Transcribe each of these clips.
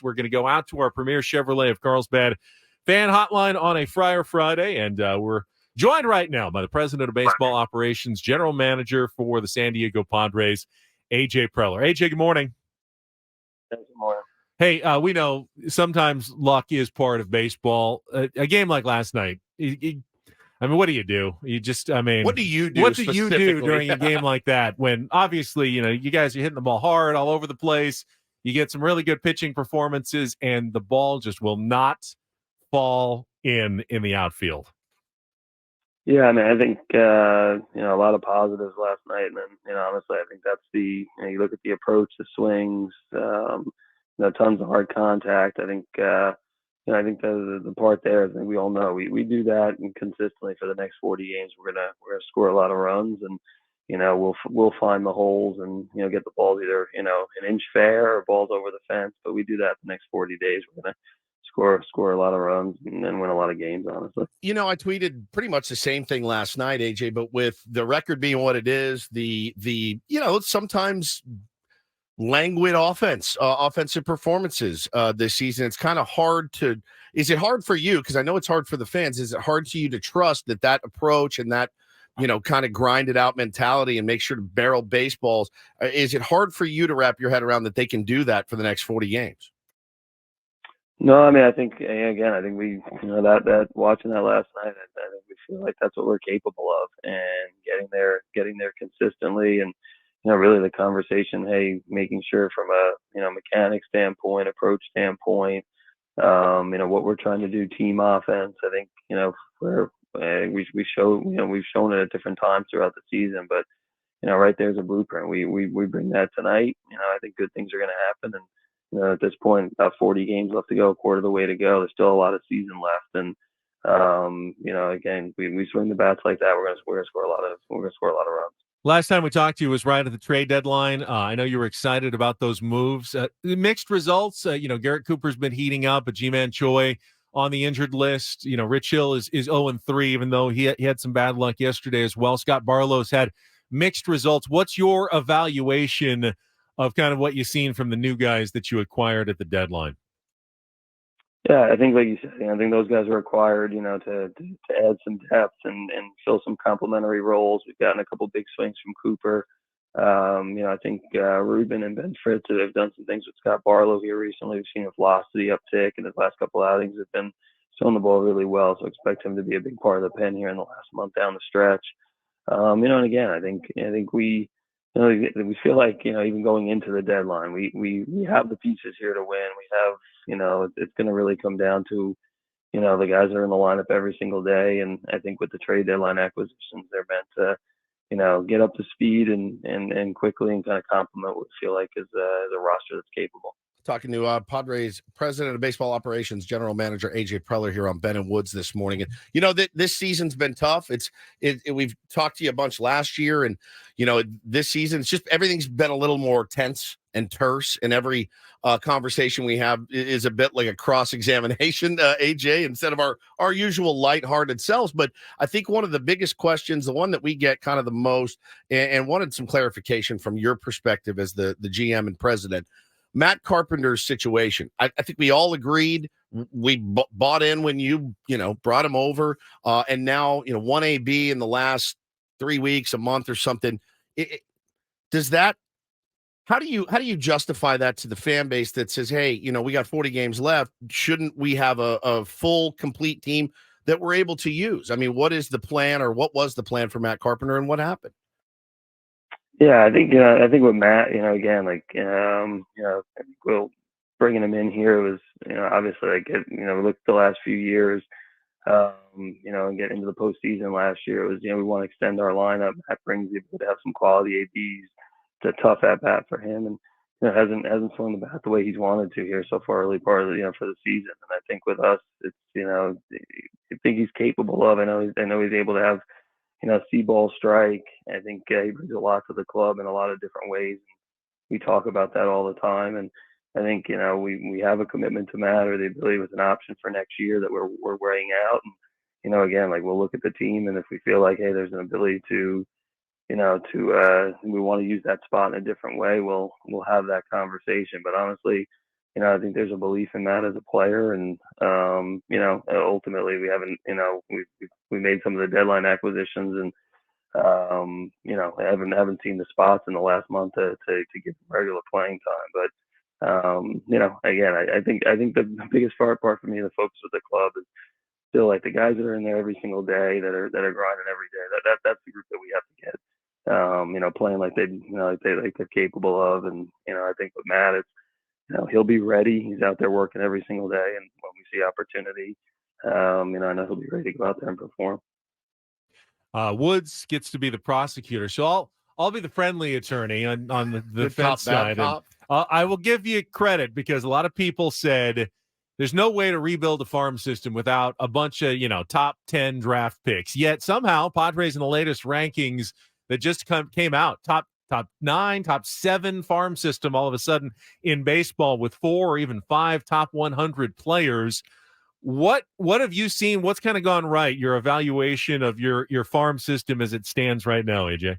We're going to go out to our Premier Chevrolet of Carlsbad fan hotline on a Friar Friday, and we're joined right now by the president of baseball operations, general manager for the San Diego Padres, AJ Preller. AJ, good morning. Good morning. Hey, we know sometimes luck is part of baseball. A game like last night, what do you do? What do you do? What do you do during a game like that when obviously, you guys are hitting the ball hard all over the place. You get some really good pitching performances, and the ball just will not fall in the outfield. Yeah, I think a lot of positives last night, and then honestly, I think that's you look at the approach, the swings, tons of hard contact. I think I think the part there, I think we all know we do that, and consistently for the next 40 games, we're gonna score a lot of runs, and we'll find the holes and get the balls either an inch fair or balls over the fence. But we do that the next 40 days. We're gonna score a lot of runs and then win a lot of games, honestly. I tweeted pretty much the same thing last night, AJ, but with the record being what it is, the sometimes languid offensive performances this season, it's kind of hard to, is it hard for you? Because I know it's hard for the fans. Is it hard for you to trust that approach and that, kind of grind it out mentality and make sure to barrel baseballs? Is it hard for you to wrap your head around that they can do that for the next 40 games? No, I think we, that watching that last night, I think we feel like that's what we're capable of, and getting there consistently, and really the conversation, hey, making sure from a mechanic standpoint, approach standpoint, what we're trying to do, team offense. I think we've shown it at different times throughout the season, but right there's a blueprint. We bring that tonight. I think good things are going to happen, and at this point, about 40 games left to go, a quarter of the way to go. There's still a lot of season left, and again, we swing the bats like that. We're gonna score a lot of runs. Last time we talked to you was right at the trade deadline. I know you were excited about those moves. Mixed results. Garrett Cooper's been heating up, but G-Man Choi on the injured list. Rich Hill is 0-3, even though he had some bad luck yesterday as well. Scott Barlow's had mixed results. What's your evaluation of kind of what you've seen from the new guys that you acquired at the deadline? Yeah, I think like you said, I think those guys were acquired, to add some depth and fill some complementary roles. We've gotten a couple big swings from Cooper. I think Ruben and Ben Fritz have done some things with Scott Barlow here recently. We've seen a velocity uptick, and his last couple outings have been throwing the ball really well. So expect him to be a big part of the pen here in the last month down the stretch. And again, I think we feel like, even going into the deadline, we have the pieces here to win. We have, it's going to really come down to, the guys that are in the lineup every single day. And I think with the trade deadline acquisitions, they're meant to, get up to speed and quickly and kind of complement what we feel like is a roster that's capable. Talking to Padres president of baseball operations, general manager AJ Preller here on Ben and Woods this morning. And this season's been tough. We've talked to you a bunch last year, and this season it's just everything's been a little more tense and terse, and every conversation we have is a bit like a cross-examination, AJ, instead of our usual lighthearted selves. But I think one of the biggest questions, the one that we get kind of the most, and wanted some clarification from your perspective as the GM and president, Matt Carpenter's situation. I think we all agreed. We bought in when you brought him over, and now 1AB in the last 3 weeks, a month or something. How do you justify that to the fan base that says, hey, we got 40 games left? Shouldn't we have a full, complete team that we're able to use? What is the plan, or what was the plan for Matt Carpenter, and what happened? Yeah, I think with Matt, again, I think bringing him in here was, obviously, we looked at the last few years, and get into the postseason last year. It was, we want to extend our lineup. Matt brings the ability to have some quality ABs. It's a tough at bat for him, and hasn't swung the bat the way he's wanted to here so far, early part of for the season. And I think with us, it's I think he's capable of. I know he's able to have see ball strike. I think he brings a lot to the club in a lot of different ways. We talk about that all the time, and I think we have a commitment to Matt, or the ability with an option for next year that we're weighing out. And again, we'll look at the team, and if we feel like, hey, there's an ability to we want to use that spot in a different way, we'll have that conversation. But honestly, I think there's a belief in Matt as a player, and ultimately we haven't, we made some of the deadline acquisitions, and I haven't seen the spots in the last month to give him regular playing time. But again, I think the biggest part for me, the focus with the club is still like the guys that are in there every single day that are grinding every day. That's the group that we have to get. Playing like they're capable of, and I think with Matt, it's he'll be ready. He's out there working every single day, and when we see opportunity, I know he'll be ready to go out there and perform. Woods gets to be the prosecutor, so I'll be the friendly attorney on the defense side. And I will give you credit because a lot of people said there's no way to rebuild a farm system without a bunch of top 10 draft picks. Yet somehow Padres in the latest rankings that just came out, top 9, top 7 farm system all of a sudden in baseball with 4 or even 5 top 100 players. What have you seen? What's kind of gone right? Your evaluation of your farm system as it stands right now, AJ?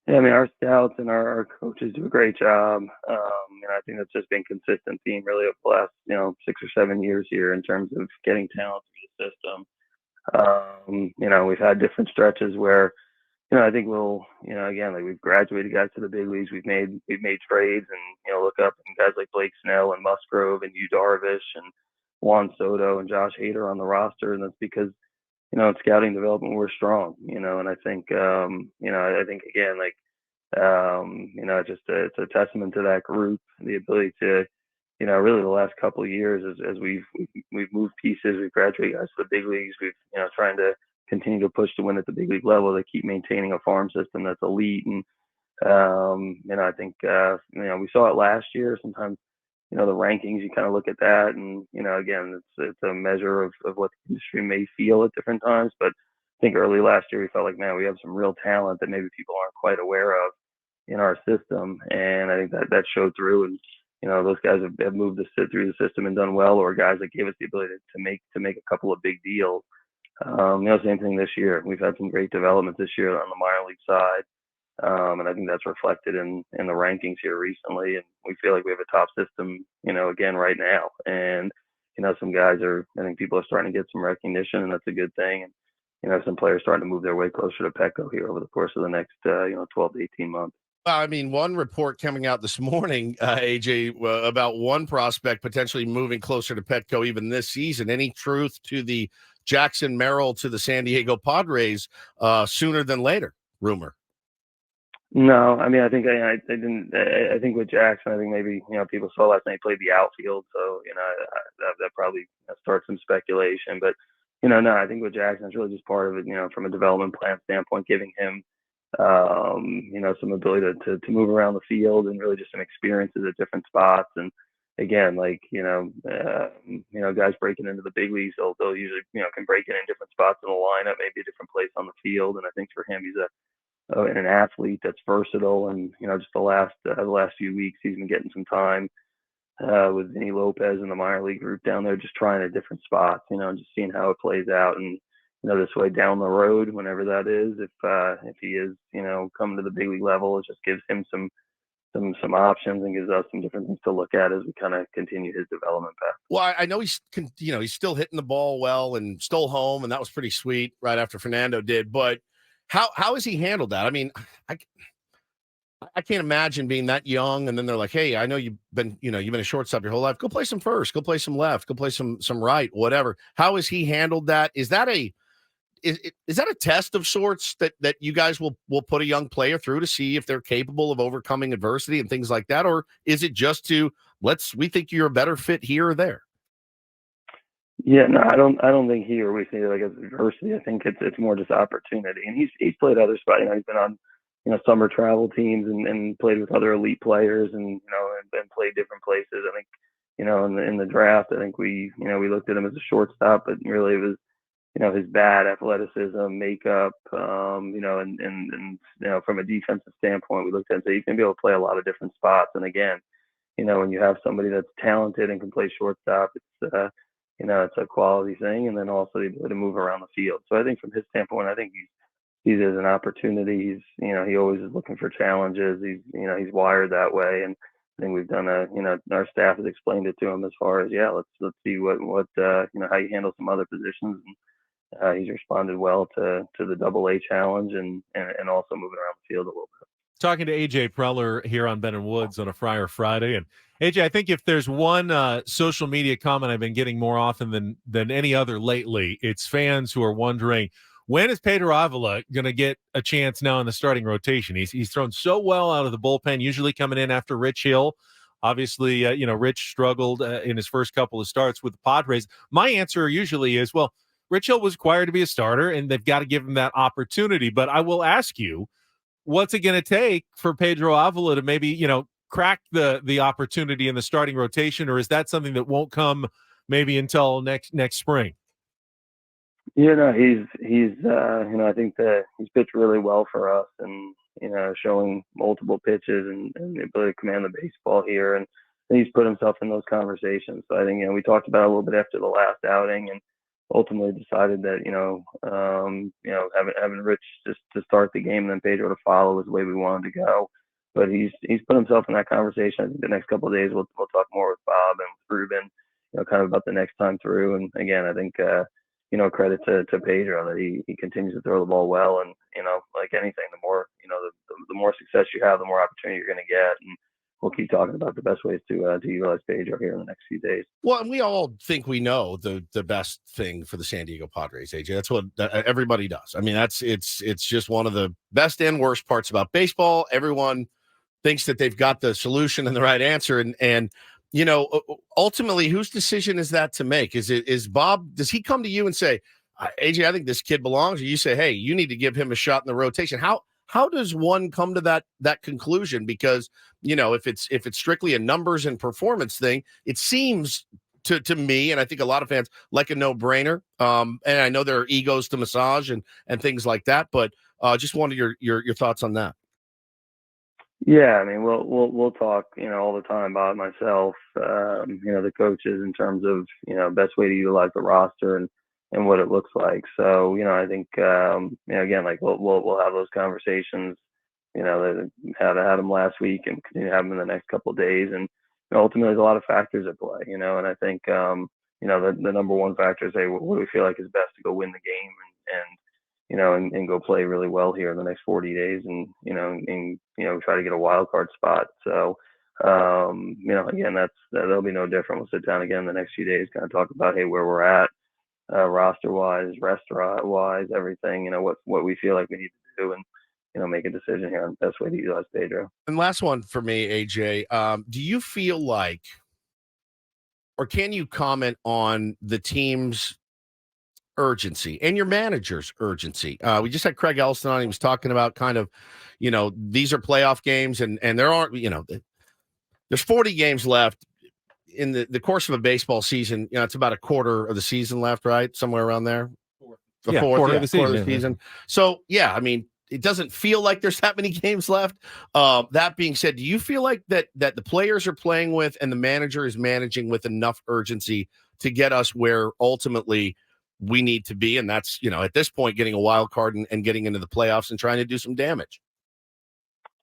Yeah, I mean, our scouts and our coaches do a great job. I think that's just been consistent theme really over the last 6 or 7 years here in terms of getting talent through the system. We've had different stretches where I think we'll, again, like we've graduated guys to the big leagues. We've made trades, and look up and guys like Blake Snell and Musgrove and Yu Darvish and Juan Soto and Josh Hader on the roster, and that's because in scouting development we're strong. And I think I think again, like it's a testament to that group, the ability to really the last couple of years as we've moved pieces, we've graduated guys to the big leagues, we've trying to continue to push to win at the big league level. They keep maintaining a farm system that's elite, and I think we saw it last year. Sometimes the rankings, you kind of look at that, and again, it's a measure of what the industry may feel at different times. But I think early last year we felt like, man, we have some real talent that maybe people aren't quite aware of in our system, and I think that showed through. And those guys have moved to sit through the system and done well, or guys that gave us the ability to make a couple of big deals. Same thing this year. We've had some great development this year on the minor league side. And I think that's reflected in the rankings here recently. And we feel like we have a top system, again, right now. And, some guys I think people are starting to get some recognition, and that's a good thing. And, some players starting to move their way closer to Petco here over the course of the next, 12 to 18 months. I mean, one report coming out this morning, AJ, about one prospect potentially moving closer to Petco even this season. Any truth to the Jackson Merrill to the San Diego Padres sooner than later rumor? No, I mean, I think I didn't. I think with Jackson, I think maybe people saw last night he played the outfield, so that probably starts some speculation. But no, I think with Jackson, it's really just part of it. From a development plan standpoint, giving him some ability to move around the field and really just some experiences at different spots. And again, like guys breaking into the big leagues, they'll usually can break in different spots in the lineup, maybe a different place on the field. And I think for him, he's an athlete that's versatile, and just the last few weeks he's been getting some time with Vinny Lopez in the minor league group down there, just trying at different spots, just seeing how it plays out. And this way down the road, whenever that is, if he is coming to the big league level, it just gives him some options and gives us some different things to look at as we kind of continue his development path. Well, I know he's still hitting the ball well and stole home, and that was pretty sweet right after Fernando did. But how has he handled that? I mean, I can't imagine being that young, and then they're like, "Hey, I know you've been a shortstop your whole life. Go play some first. Go play some left. Go play some right. Whatever." How has he handled that? Is that a test of sorts that you guys will put a young player through to see if they're capable of overcoming adversity and things like that, or is it just we think you're a better fit here or there? Yeah, no, I don't think he or we see it like as adversity. I think it's more just opportunity. And he's played other spots. He's been on summer travel teams and played with other elite players, and and played different places. I think in the draft, I think we looked at him as a shortstop, but really it was his bad athleticism, makeup, and from a defensive standpoint, we looked at him and said he's gonna be able to play a lot of different spots. And again, when you have somebody that's talented and can play shortstop, it's it's a quality thing, and then also the ability to move around the field. So I think from his standpoint, I think he's as an opportunity. He always is looking for challenges. He's wired that way, and think we've done our staff has explained it to him as far as, let's see what how you handle some other positions. And he's responded well to the AA challenge and also moving around the field a little bit. Talking to AJ Preller here on Ben and Woods on a Friar Friday. And AJ, I think if there's one social media comment I've been getting more often than any other lately, it's fans who are wondering, when is Pedro Avila going to get a chance now in the starting rotation? He's thrown so well out of the bullpen, usually coming in after Rich Hill. Obviously, Rich struggled in his first couple of starts with the Padres. My answer usually is, well, Rich Hill was required to be a starter, and they've got to give him that opportunity. But I will ask you, what's it going to take for Pedro Avila to maybe, crack the opportunity in the starting rotation, or is that something that won't come maybe until next spring? He's I think that he's pitched really well for us, and showing multiple pitches and the ability to command the baseball here, and he's put himself in those conversations. So I think we talked about it a little bit after the last outing, and ultimately decided that having Rich just to start the game and then Pedro to follow was the way we wanted to go. But he's put himself in that conversation. I think the next couple of days we'll talk more with Bob and with Ruben, kind of about the next time through. And again, I think credit to Pedro that he continues to throw the ball well, and like anything, the more the more success you have, the more opportunity you're going to get. And we'll keep talking about the best ways to utilize Pedro here in the next few days. Well, and we all think we know the best thing for the San Diego Padres, AJ. That's what everybody does. I mean, it's just one of the best and worst parts about baseball. Everyone thinks that they've got the solution and the right answer, and ultimately, whose decision is that to make? Is Bob? Does he come to you and say, AJ, I think this kid belongs, or you say, hey, you need to give him a shot in the rotation? How does one come to that conclusion? Because if it's strictly a numbers and performance thing, it seems to me, and I think a lot of fans, like a no-brainer. And I know there are egos to massage and things like that, but just wanted your thoughts on that. Yeah, I mean, we'll talk, all the time about myself, the coaches in terms of, best way to utilize the roster and what it looks like. So, I think, again, like we'll have those conversations, that had them last week and continue to have them in the next couple of days. And ultimately there's a lot of factors at play, and I think, the number one factor is, hey, what do we feel like is best to go win the game and go play really well here in the next 40 days and try to get a wild card spot. So, again, that'll be no different. We'll sit down again in the next few days, kind of talk about, hey, where we're at, roster wise, restaurant wise, everything, what we feel like we need to do, and, make a decision here on the best way to utilize Pedro. And last one for me, AJ, do you feel like, or can you comment on the team's urgency and your manager's urgency? We just had Craig Elston on. He was talking about kind of, these are playoff games, and there aren't, there's 40 games left in the course of a baseball season. It's about a quarter of the season left, right? Somewhere around there. Quarter of the season. So, yeah, I mean, it doesn't feel like there's that many games left. That being said, do you feel like that the players are playing with and the manager is managing with enough urgency to get us where ultimately we need to be? And that's, at this point, getting a wild card and getting into the playoffs and trying to do some damage.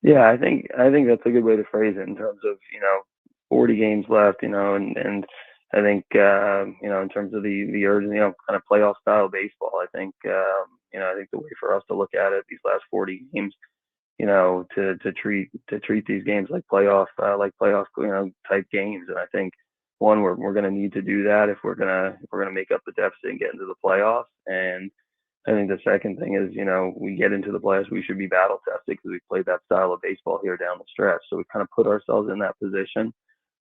Yeah, I think that's a good way to phrase it in terms of, 40 games left, and I think, in terms of the urgent, kind of playoff style baseball, I think, I think the way for us to look at it, these last 40 games, to treat these games like playoff, type games. And I think, one, we're going to need to do that if we're going to make up the deficit and get into the playoffs. And I think the second thing is, we get into the playoffs, we should be battle tested because we played that style of baseball here down the stretch. So we kind of put ourselves in that position.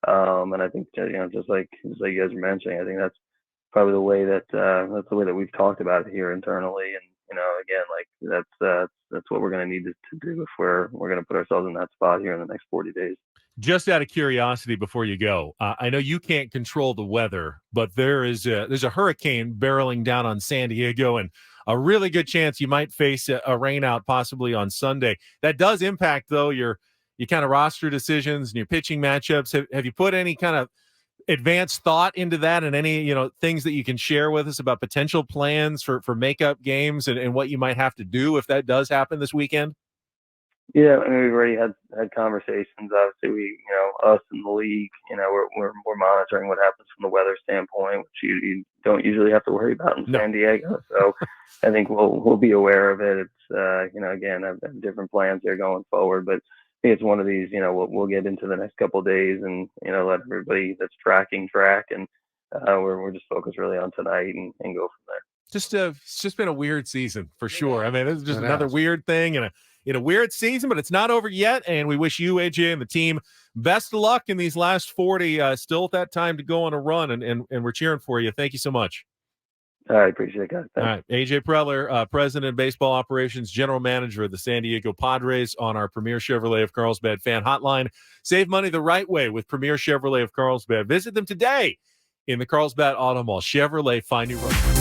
And I think, just like you guys were mentioning, I think that's probably the way that we've talked about it here internally. And, again, like that's what we're going to need to do if we're going to put ourselves in that spot here in the next 40 days. Just out of curiosity before you go, I know you can't control the weather, but there's a hurricane barreling down on San Diego, and a really good chance you might face a rainout possibly on Sunday. That does impact, though, your kind of roster decisions and your pitching matchups. Have you put any kind of advanced thought into that, and any things that you can share with us about potential plans for makeup games and what you might have to do if that does happen this weekend? Yeah, I mean, we've already had conversations. Obviously, us in the league, we're monitoring what happens from the weather standpoint, which you don't usually have to worry about in No. San Diego. So I think we'll be aware of it. It's again, I've different plans there going forward, but I think it's one of these. We'll get into the next couple of days and let everybody that's tracking track, and we're just focused really on tonight and go from there. It's just been a weird season for sure. I mean, this is just It another has. weird thing in a weird season, but it's not over yet. And we wish you, AJ, and the team best of luck in these last 40. Still at that time to go on a run, and we're cheering for you. Thank you so much. I appreciate it, guys. Thanks. All right, AJ Preller, President of Baseball Operations, General Manager of the San Diego Padres, on our Premier Chevrolet of Carlsbad fan hotline. Save money the right way with Premier Chevrolet of Carlsbad. Visit them today in the Carlsbad Auto Mall. Chevrolet, find new road.